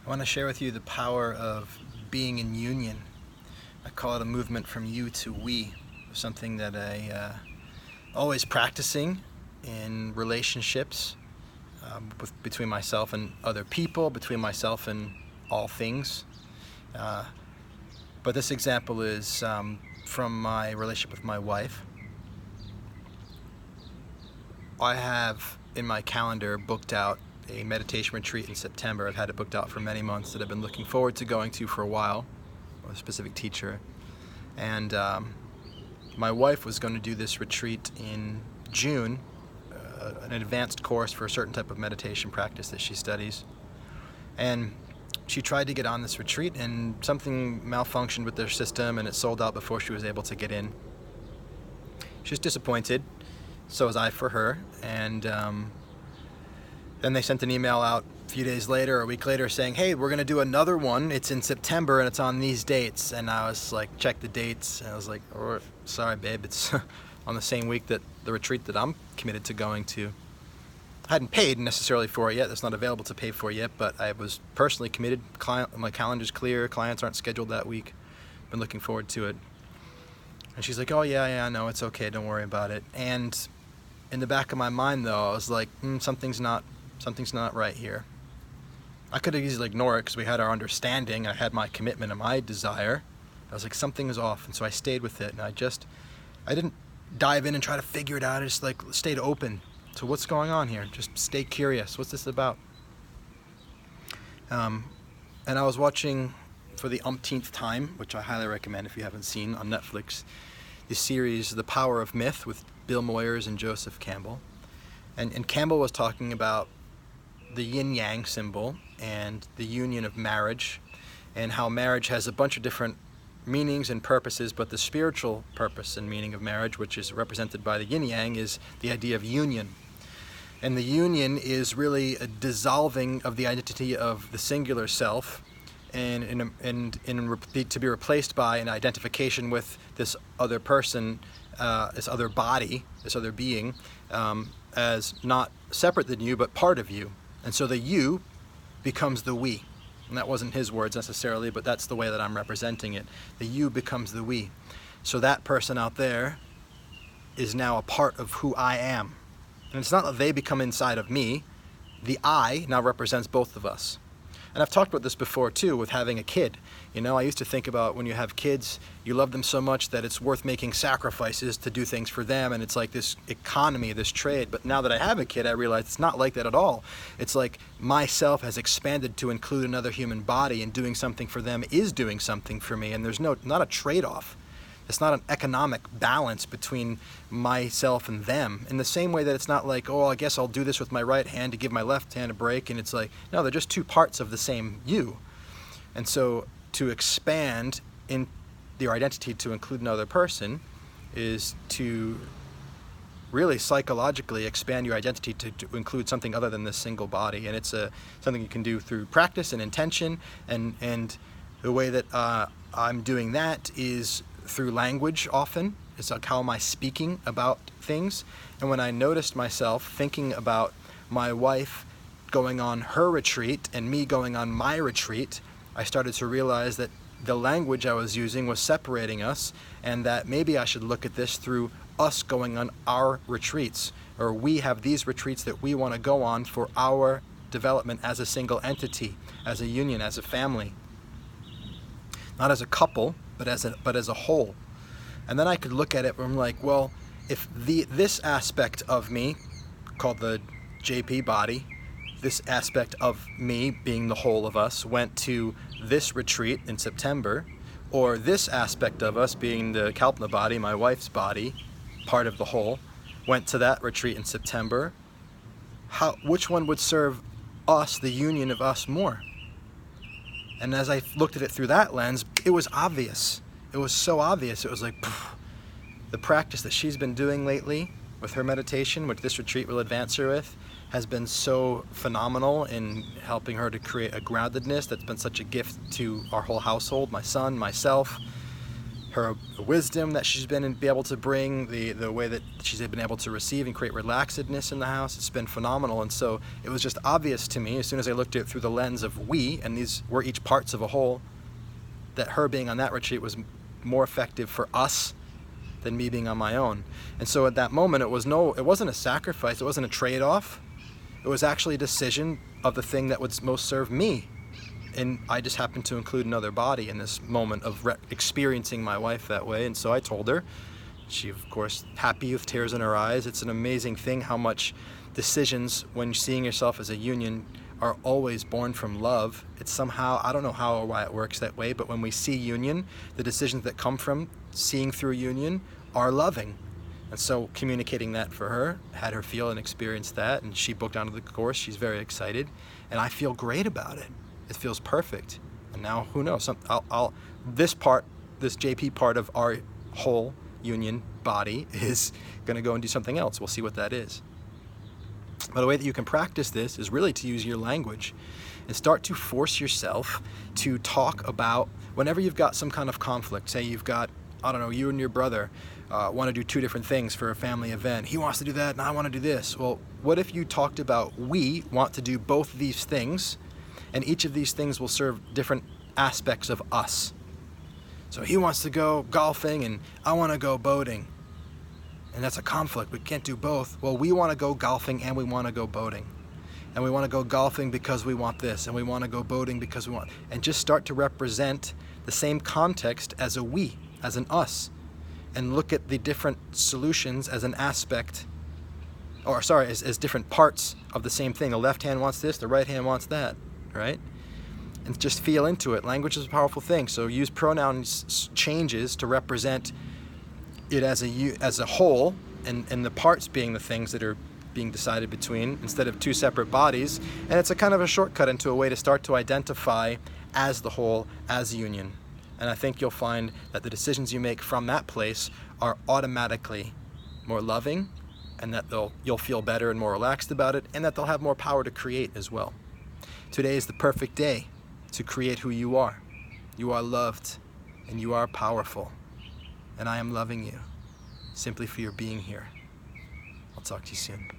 I want to share with you the power of being in union. I call it a movement from you to we, something that I always practicing in relationships between myself and other people, between myself and all things. But this example is from my relationship with my wife. I have in my calendar booked out a meditation retreat in September. I've had it booked out for many months that I've been looking forward to going to for a while, with a specific teacher. And my wife was going to do this retreat in June, an advanced course for a certain type of meditation practice that she studies. And she tried to get on this retreat and something malfunctioned with their system and it sold out before she was able to get in. She was disappointed, so was I for her. And then they sent an email out a few days later, or a week later, saying, hey, we're going to do another one. It's in September and it's on these dates. And I was like, check the dates. And I was like, oh, sorry, babe, it's on the same week that the retreat that I'm committed to going to. I hadn't paid necessarily for it yet. It's not available to pay for yet, but I was personally committed. My calendar's clear. Clients aren't scheduled that week. Been looking forward to it. And she's like, oh, yeah, no, it's okay. Don't worry about it. And in the back of my mind, though, I was like, something's not right here. I could have easily ignored it because we had our understanding. I had my commitment and my desire. I was like, something is off. And so I stayed with it. And I didn't dive in and try to figure it out. I just stayed open to what's going on here. Just stay curious. What's this about? And I was watching for the umpteenth time, which I highly recommend if you haven't seen, on Netflix, the series The Power of Myth with Bill Moyers and Joseph Campbell. And Campbell was talking about the yin-yang symbol and the union of marriage, and how marriage has a bunch of different meanings and purposes, but the spiritual purpose and meaning of marriage, which is represented by the yin-yang, is the idea of union. And the union is really a dissolving of the identity of the singular self and to be replaced by an identification with this other person, this other body, this other being, as not separate than you, but part of you. And so the you becomes the we. And that wasn't his words necessarily, but that's the way that I'm representing it. The you becomes the we. So that person out there is now a part of who I am. And it's not that they become inside of me. The I now represents both of us. And I've talked about this before too with having a kid. You know, I used to think about when you have kids, you love them so much that it's worth making sacrifices to do things for them, and it's like this economy, this trade. But now that I have a kid, I realize it's not like that at all. It's like myself has expanded to include another human body, and doing something for them is doing something for me, and there's not a trade-off. It's not an economic balance between myself and them. In the same way that it's not like, oh, I guess I'll do this with my right hand to give my left hand a break. And it's like, no, they're just two parts of the same you. And so to expand in your identity to include another person is to really psychologically expand your identity to include something other than this single body. And it's something you can do through practice and intention. And the way that I'm doing that is through language often. It's like, how am I speaking about things? And when I noticed myself thinking about my wife going on her retreat and me going on my retreat, I started to realize that the language I was using was separating us, and that maybe I should look at this through us going on our retreats, or we have these retreats that we want to go on for our development as a single entity, as a union, as a family. Not as a couple, but as a whole. And then I could look at it and I'm like, well, if this aspect of me, called the JP body, this aspect of me being the whole of us, went to this retreat in September, or this aspect of us being the Kalpana body, my wife's body, part of the whole, went to that retreat in September, which one would serve us, the union of us, more? And as I looked at it through that lens, it was obvious. It was so obvious. It was like, the practice that she's been doing lately with her meditation, which this retreat will advance her with, has been so phenomenal in helping her to create a groundedness that's been such a gift to our whole household, my son, myself, her wisdom that she's been able to bring, the way that she's been able to receive and create relaxedness in the house. It's been phenomenal. And so it was just obvious to me as soon as I looked at it through the lens of we, and these were each parts of a whole, that her being on that retreat was more effective for us than me being on my own. And so at that moment, it wasn't a sacrifice, it wasn't a trade-off. It was actually a decision of the thing that would most serve me. And I just happened to include another body in this moment of experiencing my wife that way. And so I told her. She, of course, happy with tears in her eyes. It's an amazing thing how much decisions, when seeing yourself as a union, are always born from love. It's somehow, I don't know how or why it works that way, but when we see union, the decisions that come from seeing through union are loving. And so communicating that for her, had her feel and experience that, and she booked onto the course. She's very excited, and I feel great about it. It feels perfect. And now, who knows? This JP part of our whole union body is going to go and do something else. We'll see what that is. But the way that you can practice this is really to use your language and start to force yourself to talk about whenever you've got some kind of conflict. Say you've got, I don't know, you and your brother want to do two different things for a family event. He wants to do that and I want to do this. Well, what if you talked about we want to do both of these things, and each of these things will serve different aspects of us. So he wants to go golfing and I want to go boating. And that's a conflict. We can't do both. Well, we want to go golfing and we want to go boating. And we want to go golfing because we want this. And we want to go boating because we want... And just start to represent the same context as a we, as an us. And look at the different solutions as an aspect, or sorry, as different parts of the same thing. The left hand wants this, the right hand wants that, right? And just feel into it. Language is a powerful thing. So use pronouns changes to represent it as a whole, and the parts being the things that are being decided between instead of two separate bodies. And it's a kind of a shortcut into a way to start to identify as the whole, as a union. And I think you'll find that the decisions you make from that place are automatically more loving, and that you'll feel better and more relaxed about it, and that they'll have more power to create as well. Today is the perfect day to create who you are. You are loved, and you are powerful. And I am loving you simply for your being here. I'll talk to you soon.